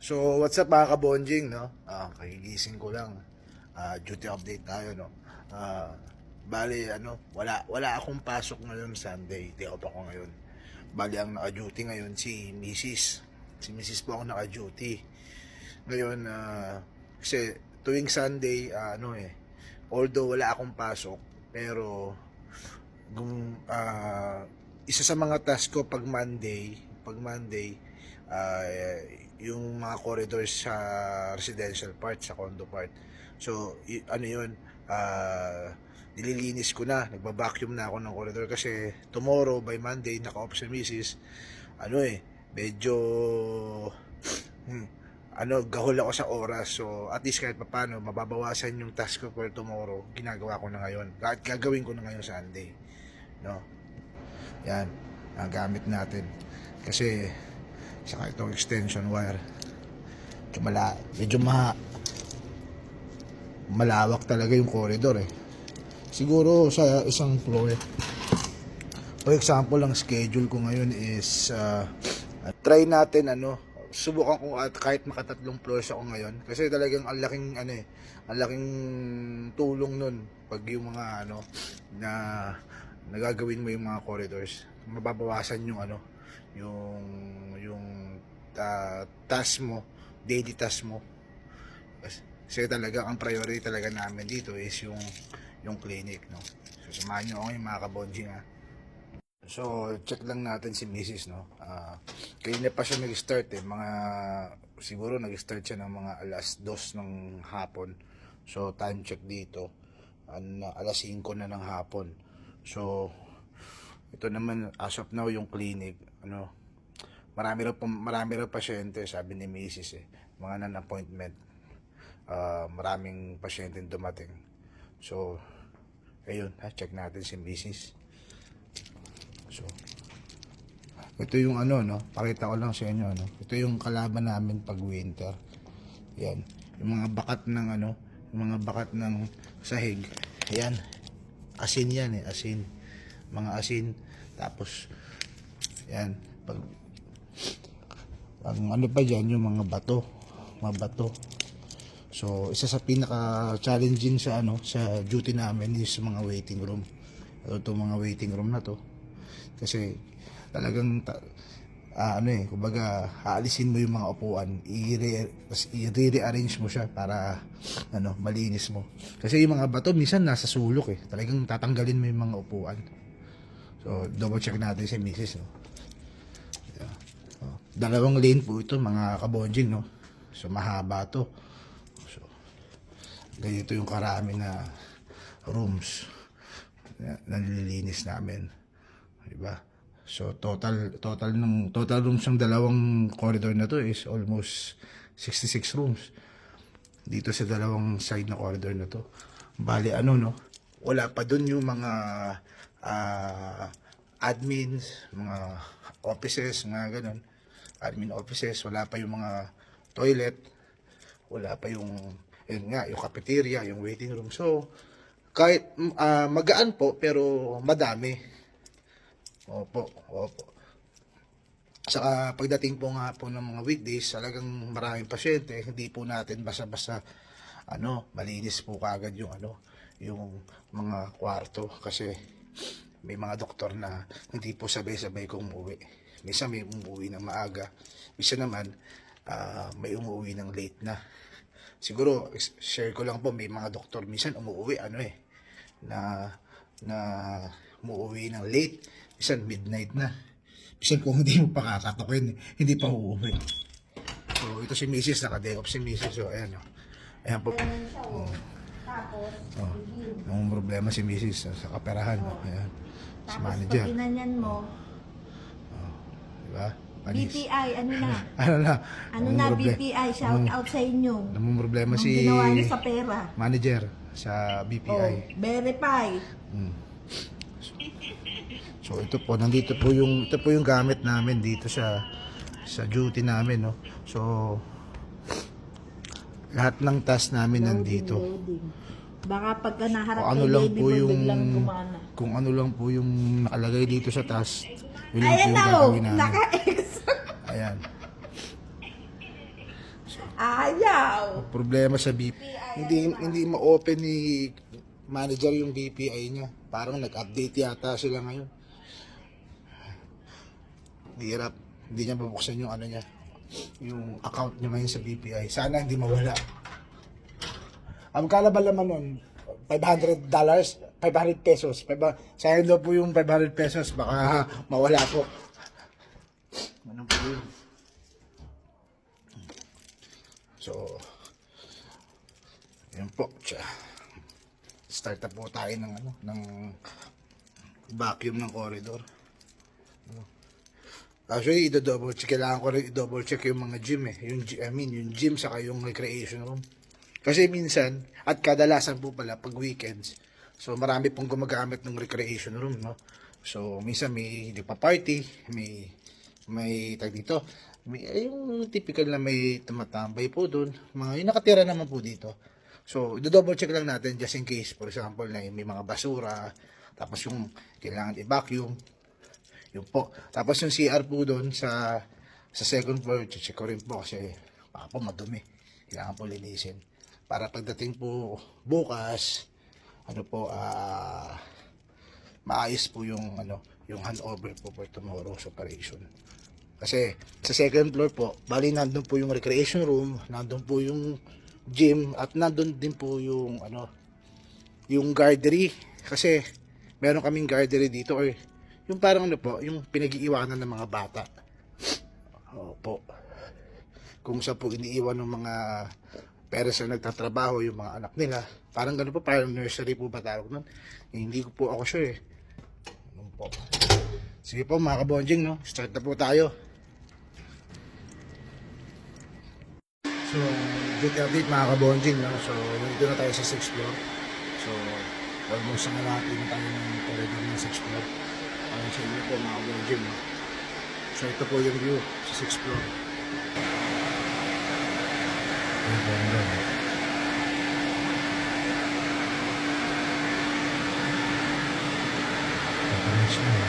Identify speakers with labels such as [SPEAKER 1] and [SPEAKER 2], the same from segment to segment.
[SPEAKER 1] So, what's up mga kabonjing, no? Kagigising ko lang. Duty update tayo, no? Bali, wala akong pasok ngayon Sunday. Day off ako ngayon. Bali, ang naka-duty ngayon si Mrs. Si Mrs. po ako naka-duty. Ngayon, kasi tuwing Sunday, although wala akong pasok, pero isa sa mga task ko pag Monday, uh, yung mga corridors sa residential part, sa condo part. So, nililinis ko na, nagba-vacuum na ako ng corridor kasi tomorrow by Monday naka-off si Mrs. Medyo gahol ako sa oras. So, at least kahit paano mababawasan yung task ko for tomorrow. Ginagawa ko na ngayon. Gagawin ko na ngayon Sunday. No? Yan, ang gamit natin. Kasi saka itong extension wire medyo malawak talaga yung corridor siguro sa isang floor. For example, ang schedule ko ngayon is try natin subukan ko at kahit makatatlong floors ako ngayon kasi talagang ang laking tulong nun pag yung mga na nagagawin mo yung mga corridors, mababawasan yung task mo, daily task mo. Kasi talaga ang priority talaga namin dito is yung clinic, no. So samahan niyo ako yung mga kabonjing, ha. So check lang natin si Mrs., no. Kanina pa siya nag-start siguro nag-start siya ng mga alas 2 ng hapon. So time check dito alas 5 na ng hapon. So ito naman as of now yung clinic, marami raw pasyente, sabi ni Mrs. Mga non-appointment, maraming pasyente dumating. So ayun, check natin si Mrs. So ito yung pakita ko lang sa inyo, ito yung kalaban namin pag winter. Yan, yung mga bakat ng sahig. Ayan, asin yan, asin, mga asin. Tapos yan, ang pa dyan, yung mga bato. So isa sa pinaka challenging sa duty namin is mga waiting room. Itong mga waiting room na to kasi talagang kumbaga aalisin mo yung mga upuan, i-rearrange mo siya para malinis mo. Kasi yung mga bato minsan nasa sulok talagang tatanggalin mo yung mga upuan. So double check natin si Mrs. Dalawang lane po ito mga kabonjing, no. So mahaba to. So ganito yung karami na rooms na nililinis namin, diba? So total rooms ng dalawang corridor na to is almost 66 rooms dito sa dalawang side na corridor na to. Bali wala pa dun yung mga admins, mga offices, mga ganun, admin offices. Wala pa yung mga toilet, wala pa yung yung cafeteria, yung waiting room. So kahit magaan po pero madami. Opo. Saka pagdating po nga po ng mga weekdays, talagang maraming pasyente. Hindi po natin basta-basta malinis po kaagad yung mga kwarto kasi may mga doktor na hindi po sabay-sabay kung umuwi. Minsan may umuwi ng maaga, minsan naman may umuwi ng late na. Siguro share ko lang po, may mga doktor minsan umuwi na umuwi ng late, minsan midnight na. Minsan kung hindi mo pa kakatukin, hindi pa uuwi. So ito si Mrs. naka-day off si Mrs. So ayan po. Ang problema si Mrs. sa kaperahan. Ayan. Si manager.
[SPEAKER 2] Tapos pag inanyan mo,
[SPEAKER 1] diba?
[SPEAKER 2] BPI,
[SPEAKER 1] Ano na
[SPEAKER 2] BPI, shout out sa inyo.
[SPEAKER 1] Namang problema
[SPEAKER 2] Anong
[SPEAKER 1] si
[SPEAKER 2] ginawa niyo sa pera?
[SPEAKER 1] manager sa BPI.
[SPEAKER 2] Verify.
[SPEAKER 1] So ito po, ito po yung gamit namin dito sa duty namin, no. So lahat ng task namin nandito.
[SPEAKER 2] Loading. Baka pagka naharap
[SPEAKER 1] Kung ano
[SPEAKER 2] kay
[SPEAKER 1] lang
[SPEAKER 2] baby
[SPEAKER 1] po
[SPEAKER 2] boy,
[SPEAKER 1] yung
[SPEAKER 2] biglang gumana.
[SPEAKER 1] kung ano lang po yung nakalagay dito sa task, yun lang po
[SPEAKER 2] Ayan
[SPEAKER 1] yung
[SPEAKER 2] na
[SPEAKER 1] gagawin namin.
[SPEAKER 2] naka-X.
[SPEAKER 1] Ayan.
[SPEAKER 2] Ayaw!
[SPEAKER 1] Problema sa BPI. Hindi ma-open ni manager yung BPI niya. Parang nag-update yata sila ngayon. Hirap. Hindi niya mabuksan yung ano niya. Yung account niya ngayon sa BPI. Sana hindi mawala. Ang kala ba naman nun? $500? 500 pesos. Sayang daw po yung 500 pesos. Baka mawala po. Ano po yun? So, yun po. Start na po tayo ng ano, ng vacuum ng corridor. Actually, i-double check. Kailangan ko rin i-double check yung mga gym eh. Yung gym saka yung recreation room. Kasi minsan, at kadalasan po pala pag weekends, so marami pong gumagamit ng recreation room, no? So, minsan may nagpa-party, may tag dito. Yung typical na may tumatambay po doon. Yung nakatira naman po dito. So, i-double check lang natin just in case, for example, na may mga basura, tapos yung kailangan i-vacuum. Yun po. Tapos yung CR po doon sa second floor, check ko rin po kasi baka po madumi. Kailangan po linisin. Para pagdating po bukas, maayos po yung yung handover po for tomorrow's operation. Kasi sa second floor po, bali nandun po yung recreation room, nandun po yung gym, at nandun din po yung yung gardery. Kasi meron kaming gardery dito, or yung parang yung pinag-iiwanan ng mga bata. Opo. Kung saan po iniiwan ng mga parents na nagtatrabaho yung mga anak nila. Parang gano'n po, parang nursery po ba tawag nun? Hindi ko po ako sure eh. Ano po. Sige po mga kabonjing, no? Start na po tayo. So, good update mga kabonjing, no? So, dito na tayo sa 6th floor. So, almost na natin tayo ng corridor ng 6th floor. Ayun sa inyo po mga kabonjing, no? So, ito po yung view sa 6th floor. Ang ganda, no? Patanis na, no?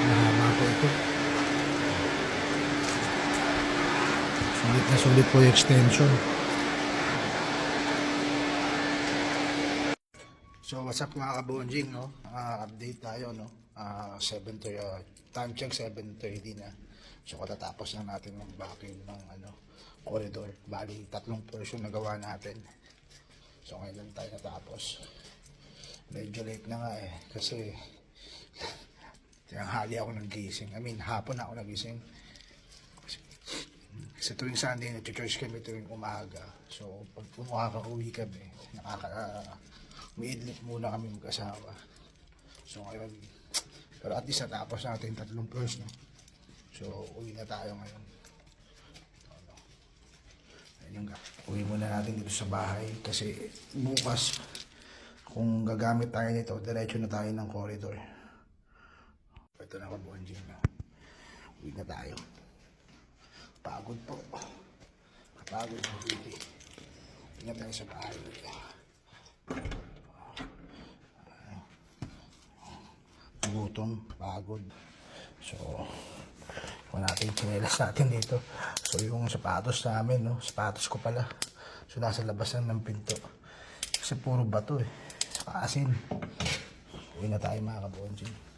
[SPEAKER 1] Mahaba po ito. Sulit na sulit po yung extension. So what's up mga kabonjing, no? Update tayo, no? 7:30, time check 7:30 na. So katatapos na natin ng vacuum ng corridor. Bali 3 portion na gawa natin. So ngayon lang tayo natapos. Medyo late na nga eh kasi tinanghali ako nagising. Hapon ako nagising. Kasi tuwing Sunday, nag-church kami tuwing umaga. So, pag uwi kami, umiidlip muna kami mag-asawa. So, ngayon, pero at least natapos natin 3 floors, no? So, uwi na tayo ngayon. Ayun nga, uwi muna natin dito sa bahay. Kasi bukas, kung gagamit tayo nito, diretso na tayo ng corridor. Ito na kabonjing na. Uwi na tayo. Pagod po. Kapagod po hindi. Uwi na tayo sa bahay. Gutom, pagod. So, kung natin chinelas natin dito. So, yung sapatos namin, no? Sapatos ko pala. So, nasa labas lang ng pinto. Kasi puro bato eh. Saka asin. Uwi na tayo mga kabonjing.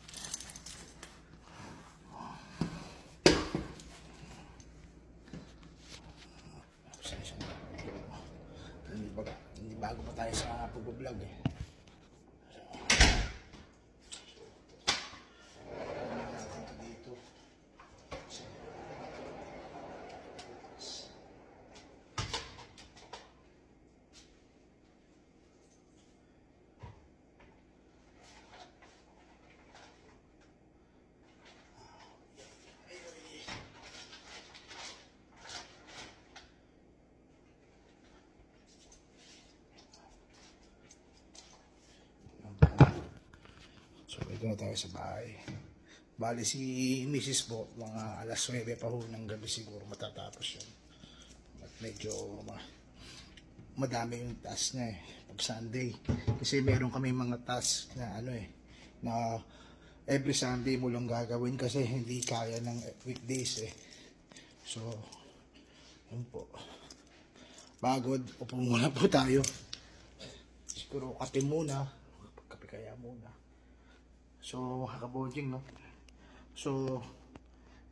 [SPEAKER 1] Hindi bago pa tayo sa pag-vlog eh. So, ito na tayo sa bahay. Bali si Mrs. po, mga alas 9 pa ho ng gabi siguro matatapos yun. At medyo madami yung task niya eh, pag Sunday. Kasi meron kami mga task na na every Sunday mo lang gagawin kasi hindi kaya ng weekdays eh. So, yun po. Pagod, upo muna po tayo. Siguro kape muna. Kape kaya muna. So, kakabodging, no? So,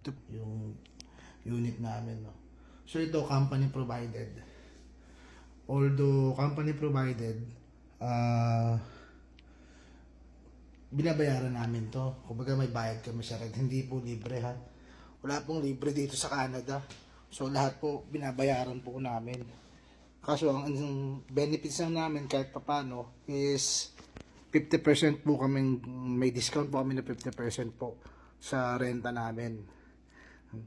[SPEAKER 1] ito yung unit namin, no? So, ito, company provided. Although, company provided, binabayaran namin to. Kumbaga may bayad kami sa rent. Hindi po libre, ha? Wala pong libre dito sa Canada. So, lahat po binabayaran po namin. Kaso, ang benefits lang namin kahit papano is 50% po kaming, may discount po kami na 50% po sa renta namin.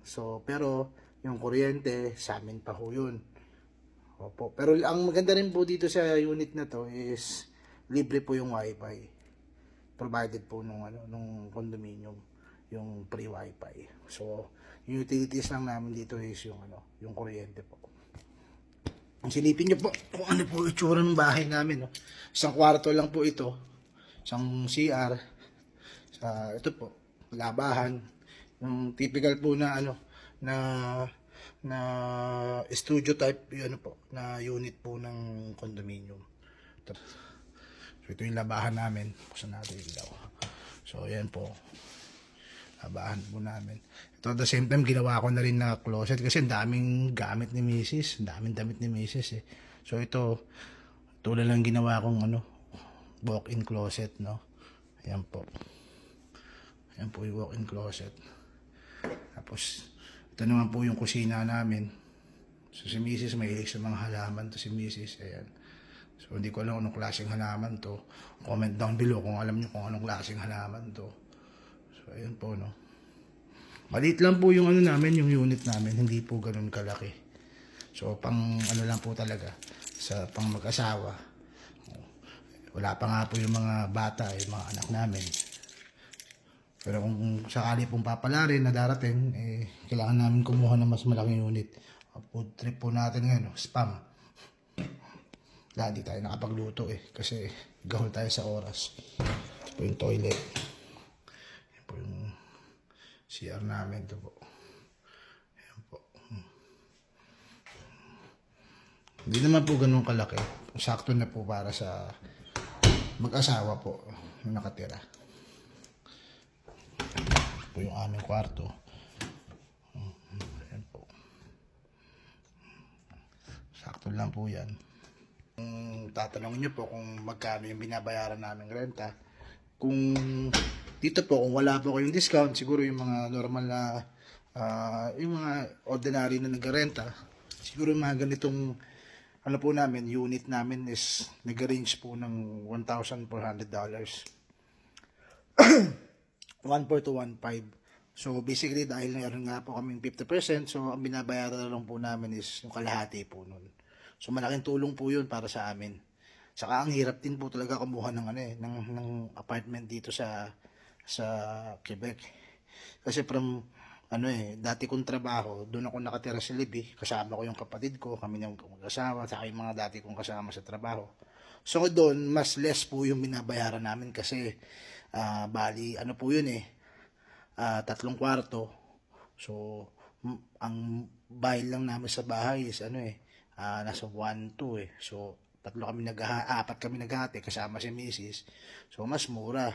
[SPEAKER 1] So, pero yung kuryente, sa amin pa ho yun. Opo. Pero ang maganda rin po dito sa unit na to is libre po yung wifi. Provided po nung condominium, yung free wifi. So, yung utilities lang namin dito is yung kuryente po. Silipin nyo po kung ano po itsura ng bahay namin, no? Isang kwarto lang po ito. Isang CR. Ito po, labahan. Yung typical po na na studio type po, na unit po ng condominium. So, ito yung labahan namin. Buksan natin yung ilaw. So, ayan po. Labahan po namin. Ito, at the same time, ginawa ko na rin na closet kasi ang daming gamit ni Mrs. Ang daming damit ni Mrs. eh. So, ito lang ginawa kong walk-in closet, no? Ayan po. Ayan po yung walk-in closet. Tapos, ito naman po yung kusina namin. So, si Mrs. mahilig sa mga halaman to si Mrs. Ayan. So, hindi ko alam anong klaseng halaman to. Comment down below kung alam nyo kung anong klaseng halaman to. So, ayan po, no? Maliit lang po yung namin, yung unit namin. Hindi po ganun kalaki. So, pang lang po talaga. Sa pang mag-asawa. Wala pa nga po yung mga bata, yung mga anak namin. Pero kung sakali pong papalarin na darating, kailangan namin kumuha ng mas malaking unit. Food trip po natin ngayon, spam. Hindi tayo nakapagluto kasi gahol tayo sa oras. Ito po yung toilet. Ito po yung CR namin. Ito po. Ayan po. Hindi naman po ganun kalaki. Sakto na po para sa mag-asawa po na nakatira. Ito po yung aming kwarto. Ayan po. Sakto lang po yan. Kung tatanungin nyo po kung magkano yung binabayaran naming renta, kung dito po, kung wala po kayong discount, siguro yung mga normal na, yung mga ordinary na nagrenta, siguro yung mga ganitong, po namin, unit namin is nag-range po ng $1,400. 1.4 to 1.5. So, basically, dahil meron nga po kaming 50%, so ang binabayaran na lang po namin is yung kalahati po nun. So, malaking tulong po yun para sa amin. Saka, ang hirap din po talaga kumuha ng apartment dito sa Quebec. Kasi from, dati kong trabaho, doon ako nakatira sa Libby. Kasama ko yung kapatid ko, kami ng mag-asawa, saka yung mga dati kong kasama sa trabaho. So, doon, mas less po yung binabayaran namin kasi, bali, po yun 3 kwarto. So, ang bahay lang namin sa bahay is nasa 1-2 So, 4 kami apat kami naghati kasama si Mrs. So, mas mura.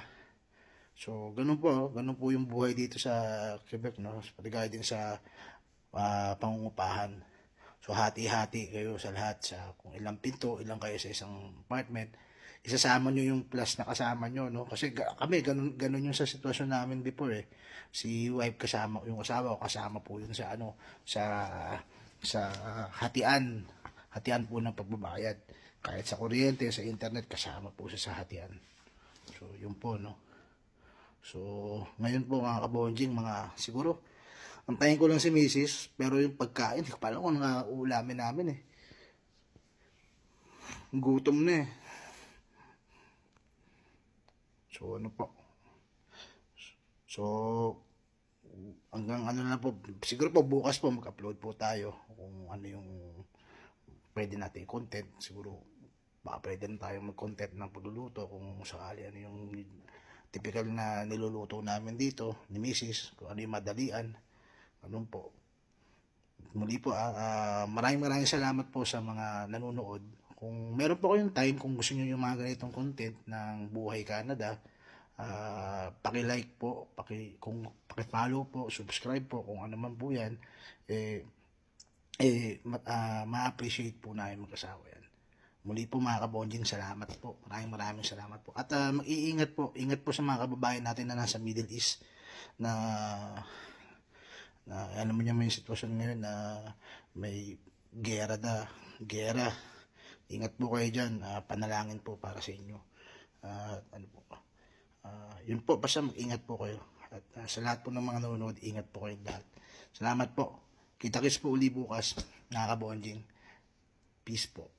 [SPEAKER 1] So, ganun po yung buhay dito sa Quebec, no? Pati gaya din sa pangungupahan. So, hati-hati kayo sa lahat sa kung ilang pinto, ilang kayo sa isang apartment. Isasama nyo yung plus na kasama nyo, no? Kasi kami, ganun yung sa sitwasyon namin before Si wife kasama, yung asawa ko kasama po yun sa sa hatian. Hatian po ng pagbabayad. Kahit sa kuryente, sa internet, kasama po siya sa hatian. So, yun po, no? So, ngayon po mga kabonjing, siguro, antayin ko lang si Mrs. Pero yung pagkain, hindi ko pa alam kung ulamin namin Gutom na So, So, hanggang na po, siguro po bukas po mag-upload po tayo kung ano yung pwede natin content. Siguro baka pwede na tayo mag-content ng pagluluto kung sakali yung typical na niluluto namin dito ni Mrs. Kung ano yung madalian. Ganun po. Muli po, maraming salamat po sa mga nanonood. Kung meron po kayong time, kung gusto niyo yung mga ganitong content ng Buhay Canada, paki-like po, paki-follow po, subscribe po, kung ano man po yan, ma-appreciate po namin mag-asawa yan. Muli po mga kabonjing, salamat po. Maraming salamat po. At mag-iingat po. Ingat po sa mga kababayan natin na nasa Middle East na alam mo niya may sitwasyon ngayon na may gera. Ingat po kayo dyan. Panalangin po para sa inyo. Yun po, basta mag-ingat po kayo. At sa lahat po ng mga nanonood, ingat po kayo lahat. Salamat po. Kita-kits po uli bukas, mga kabonjing. Peace po.